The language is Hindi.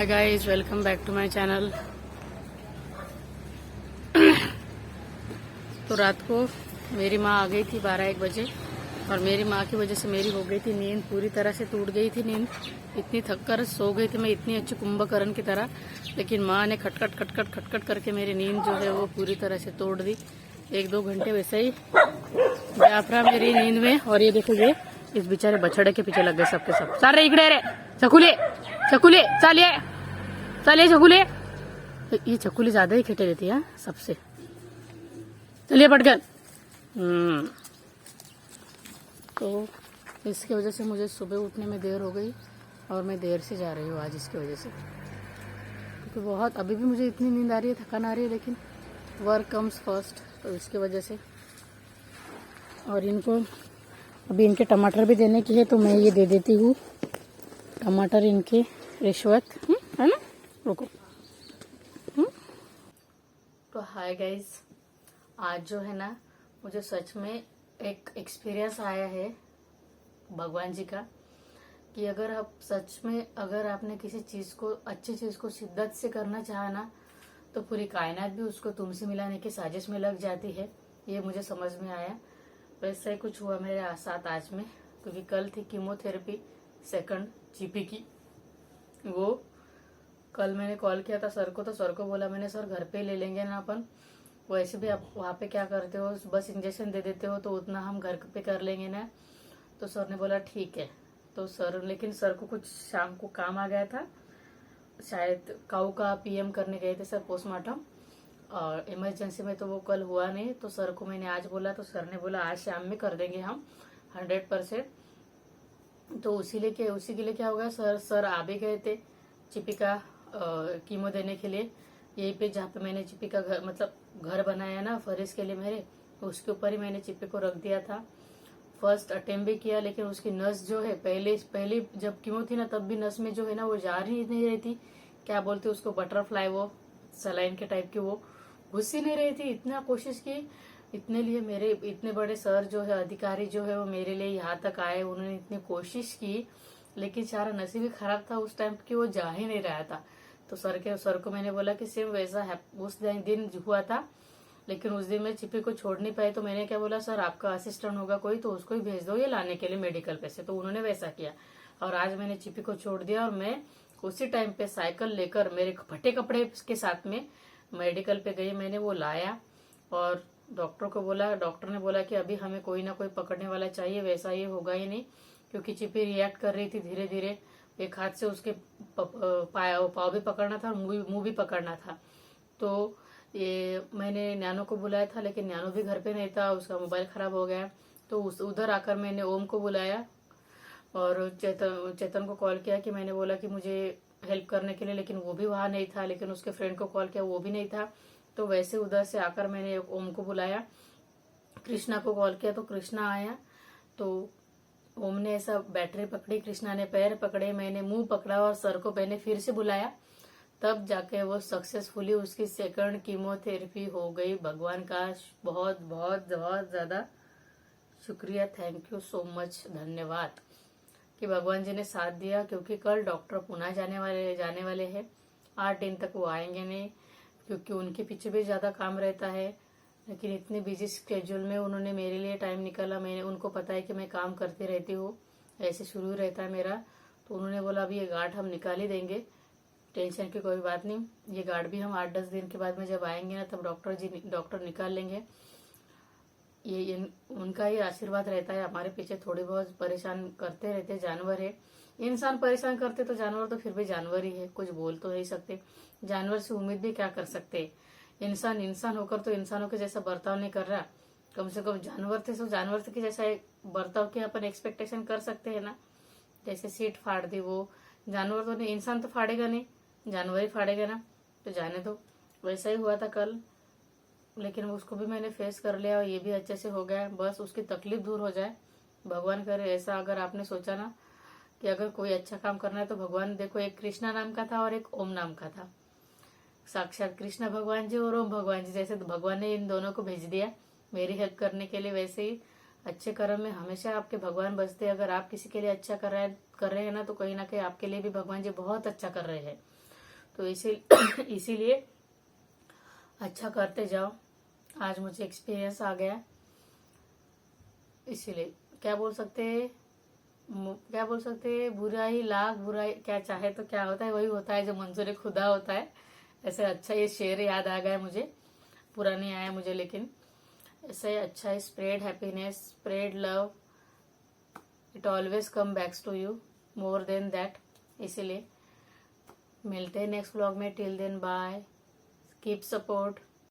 Hi guys, welcome back to my channel. तो रात को मेरी माँ आ गई थी 12-1 बजे और मेरी माँ की वजह से मेरी हो गई थी नींद, पूरी तरह से टूट गई थी नींद। इतनी थक कर सो गई थी मैं, इतनी अच्छी कुंभकर्ण की तरह, लेकिन माँ ने खटखट खटखट खटखट करके मेरी नींद जो है वो पूरी तरह से तोड़ दी। 1-2 घंटे वैसे ही जाफरा मेरी नींद में। और ये देखो, ये इस बेचारे बछड़े के पीछे लग गए सबके सब। सारे इकड़े रे चकुले चकुले, चलिए चलिए चकुले। ये चकुली ज्यादा ही खेटे रहती है सबसे। चलिए पटकन। तो इसकी वजह से मुझे सुबह उठने में देर हो गई और मैं देर से जा रही हूँ आज इसकी वजह से, क्योंकि बहुत अभी भी मुझे इतनी नींद आ रही है, थकान आ रही है, लेकिन वर्क कम्स फर्स्ट, तो इसकी वजह से। और इनको अभी इनके टमाटर भी देने की है, तो मैं ये दे देती हूँ टमाटर, इनके रिश्वत है ना। रुको। तो हाय गाइस, आज जो है ना, मुझे सच में एक एक्सपीरियंस आया है भगवान जी का, कि अगर आप सच में, अगर आपने किसी चीज को, अच्छी चीज को शिद्दत से करना चाहा ना, तो पूरी कायनात भी उसको तुमसे मिलाने की साजिश में लग जाती है। ये मुझे समझ में आया। वैसा ही कुछ हुआ मेरे साथ आज में, क्योंकि कल थी कीमोथेरेपी सेकंड जीपी की। वो कल मैंने कॉल किया था सर को, तो सर को बोला मैंने, सर घर पे ले लेंगे ना अपन, वैसे भी आप वहाँ पे क्या करते हो, बस इंजेक्शन दे देते हो, तो उतना हम घर पे कर लेंगे ना। तो सर ने बोला ठीक है। तो सर, लेकिन सर को कुछ शाम को काम आ गया था, शायद काऊ का पीएम करने गए थे सर, पोस्टमार्टम, और इमरजेंसी में, तो वो कल हुआ नहीं। तो सर को मैंने आज बोला, तो सर ने बोला आज शाम में कर देंगे हम 100%। तो उसी के लिए क्या हो गया, सर आ भी गए थे चिपी का कीमो देने के लिए, यहीं पे जहाँ पे मैंने चिपी का घर, मतलब घर बनाया ना फरिश के लिए मेरे, तो उसके ऊपर ही मैंने चिपी को रख दिया था। फर्स्ट अटेम्प्ट भी किया, लेकिन उसकी नस जो है, पहले जब कीमो थी ना, तब भी नस में जो है ना वो जा ही नहीं रही थी। क्या बोलते उसको, बटरफ्लाई, वो सलाइन के टाइप की, वो घुस ही नहीं रही थी। इतना कोशिश की, इतने लिए मेरे इतने बड़े सर जो है, अधिकारी जो है, वो मेरे लिए यहाँ तक आए, उन्होंने इतनी कोशिश की, लेकिन सारा नसीब ही खराब था उस टाइम की, वो जा ही नहीं रहा था। तो सर को मैंने बोला कि सेम वैसा है उस दिन हुआ था, लेकिन उस दिन मैं चिपी को छोड़ नहीं पाई। तो मैंने क्या बोला, सर आपका असिस्टेंट होगा कोई, तो उसको ही भेज दो ये लाने के लिए मेडिकल पे से। तो उन्होंने वैसा किया, और आज मैंने चिपी को छोड़ दिया, और मैं उसी टाइम पे साइकिल लेकर मेरे फटे कपड़े के साथ में मेडिकल पे गई। मैंने वो लाया और डॉक्टर को बोला, डॉक्टर ने बोला कि अभी हमें कोई ना कोई पकड़ने वाला चाहिए, वैसा ये होगा ही नहीं, क्योंकि चिपी रिएक्ट कर रही थी धीरे धीरे। एक हाथ से उसके पाव भी पकड़ना था और मुंह भी पकड़ना था। तो ये मैंने नैनो को बुलाया था, लेकिन नैनो भी घर पे नहीं था, उसका मोबाइल खराब हो गया। तो उधर आकर मैंने ओम को बुलाया और चेतन को कॉल किया, कि मैंने बोला कि मुझे हेल्प करने के लिए, लेकिन वो भी वहां नहीं था। लेकिन उसके फ्रेंड को कॉल किया, वो भी नहीं था। तो वैसे उधर से आकर मैंने ओम को बुलाया, कृष्णा को कॉल किया, तो कृष्णा आया। तो ओम ने ऐसा बैटरी पकड़ी, कृष्णा ने पैर पकड़े, मैंने मुंह पकड़ा, और सर को मैंने फिर से बुलाया, तब जाके वो सक्सेसफुली उसकी सेकंड कीमोथेरेपी हो गई। भगवान का बहुत बहुत बहुत ज्यादा शुक्रिया, थैंक यू सो मच, धन्यवाद कि भगवान जी ने साथ दिया। क्योंकि कल डॉक्टर पुणे जाने वाले हैं, 8 दिन तक वो आएंगे नहीं, क्योंकि उनके पीछे भी ज्यादा काम रहता है। लेकिन इतने बिजी स्केड्यूल में उन्होंने मेरे लिए टाइम निकाला। मैंने, उनको पता है कि मैं काम करती रहती हूँ, ऐसे शुरू रहता है मेरा। तो उन्होंने बोला अभी ये गांठ हम निकाल ही देंगे, टेंशन की कोई बात नहीं, ये गांठ भी हम 8-10 दिन के बाद में जब आएंगे ना, तब डॉक्टर निकाल लेंगे। ये उनका ही आशीर्वाद रहता है हमारे पीछे। थोड़ी बहुत परेशान करते रहते, जानवर है, इंसान परेशान करते तो जानवर तो फिर भी जानवर ही है, कुछ बोल तो नहीं सकते। जानवर से उम्मीद भी क्या कर सकते, इंसान होकर तो इंसानों के जैसा बर्ताव नहीं कर रहा, कम से कम जानवर थे तो जानवर के जैसा बर्ताव की अपन एक्सपेक्टेशन कर सकते हैं ना। जैसे सीट फाड़ दी, वो जानवर तो नहीं, इंसान तो फाड़ेगा नहीं, जानवर ही फाड़ेगा ना। तो जाने दो, वैसा ही हुआ था कल, लेकिन उसको भी मैंने फेस कर लिया और ये भी अच्छे से हो गया। बस उसकी तकलीफ दूर हो जाए, भगवान करे ऐसा। अगर आपने सोचा ना कि अगर कोई अच्छा काम करना है, तो भगवान, देखो एक कृष्णा नाम का था और एक ओम नाम का था, साक्षात कृष्णा भगवान जी और ओम भगवान जी, जैसे तो भगवान ने इन दोनों को भेज दिया मेरी हेल्प करने के लिए, वैसे ही अच्छे कर्म में हमेशा आपके भगवान बसते। अगर आप किसी के लिए अच्छा कर रहे हैं ना, तो कहीं ना कहीं आपके लिए भी भगवान जी बहुत अच्छा कर रहे हैं। तो इसीलिए अच्छा करते जाओ। आज मुझे एक्सपीरियंस आ गया, इसीलिए क्या बोल सकते बुराई लाख बुराई क्या चाहे तो क्या होता है, वही होता है जो मंजूर खुदा होता है। ऐसे अच्छा ये शेर याद आ गया मुझे, पूरा नहीं आया मुझे, लेकिन ऐसे अच्छा है। Spread happiness, spread love, it always come backs to you more than that. इसीलिए मिलते हैं नेक्स्ट व्लॉग में। Till then bye, keep support.